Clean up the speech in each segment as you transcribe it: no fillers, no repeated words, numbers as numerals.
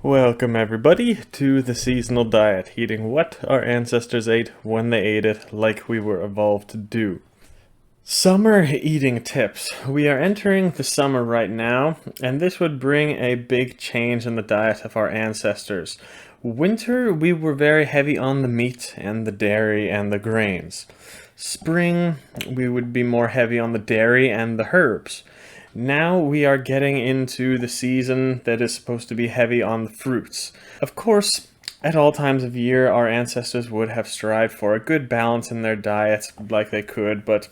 Welcome everybody to the seasonal diet, eating what our ancestors ate when they ate it like we were evolved to do. Summer eating tips. We are entering the summer right now, and this would bring a big change in the diet of our ancestors. Winter, we were very heavy on the meat and the dairy and the grains. Spring, we would be more heavy on the dairy and the herbs. Now we are getting into the season that is supposed to be heavy on the fruits. Of course, at all times of year, our ancestors would have strived for a good balance in their diets like they could, but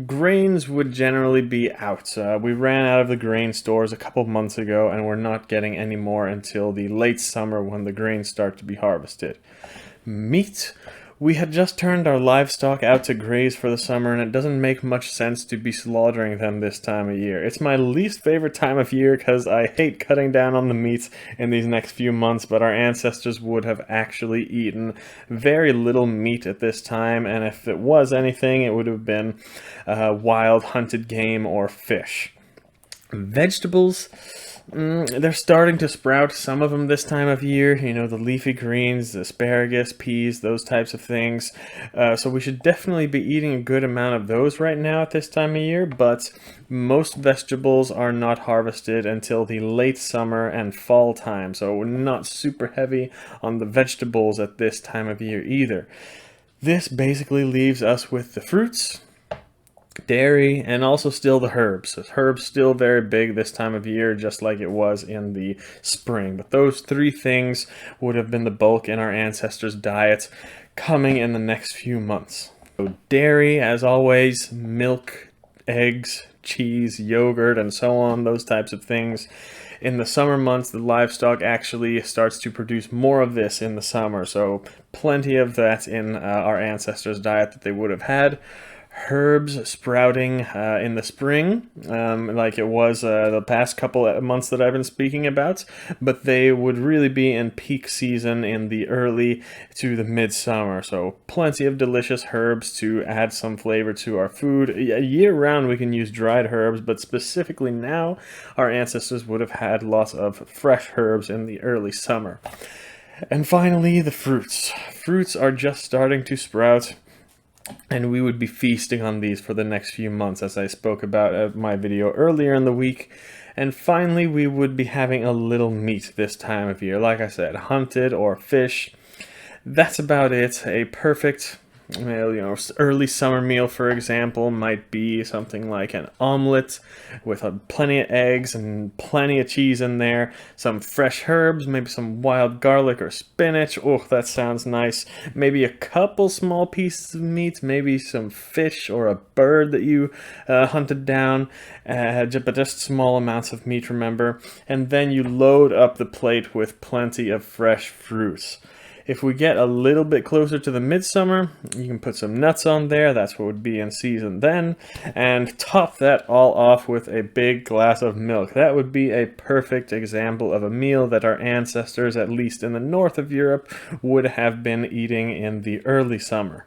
grains would generally be out. We ran out of the grain stores a couple months ago, and we're not getting any more until the late summer when the grains start to be harvested. Meat. We had just turned our livestock out to graze for the summer, and it doesn't make much sense to be slaughtering them this time of year. It's my least favorite time of year because I hate cutting down on the meat in these next few months, but our ancestors would have actually eaten very little meat at this time, and if it was anything, it would have been wild hunted game or fish. Vegetables. They're starting to sprout, some of them this time of year, the leafy greens, asparagus, peas, those types of things. So we should definitely be eating a good amount of those right now at this time of year, but most vegetables are not harvested until the late summer and fall time, so we're not super heavy on the vegetables at this time of year either. This basically leaves us with the fruits, dairy, and also still the herbs. So herbs still very big this time of year, just like it was in the spring. But those three things would have been the bulk in our ancestors' diet coming in the next few months. So dairy, as always, milk, eggs, cheese, yogurt, and so on, those types of things. In the summer months, the livestock actually starts to produce more of this in the summer, so plenty of that in our ancestors' diet that they would have had. Herbs sprouting in the spring, like it was the past couple of months that I've been speaking about, but they would really be in peak season in the early to the midsummer. So plenty of delicious herbs to add some flavor to our food. Year round we can use dried herbs, but specifically now our ancestors would have had lots of fresh herbs in the early summer. And finally, the fruits. Fruits are just starting to sprout, and we would be feasting on these for the next few months, as I spoke about in my video earlier in the week. And finally, we would be having a little meat this time of year. Like I said, hunted or fish. That's about it. A perfect early summer meal, for example, might be something like an omelet with plenty of eggs and plenty of cheese in there, some fresh herbs, maybe some wild garlic or spinach. Oh, that sounds nice. Maybe a couple small pieces of meat, maybe some fish or a bird that you hunted down, but just small amounts of meat, remember. And then you load up the plate with plenty of fresh fruits. If we get a little bit closer to the midsummer, you can put some nuts on there. That's what would be in season then. And top that all off with a big glass of milk. That would be a perfect example of a meal that our ancestors, at least in the north of Europe, would have been eating in the early summer.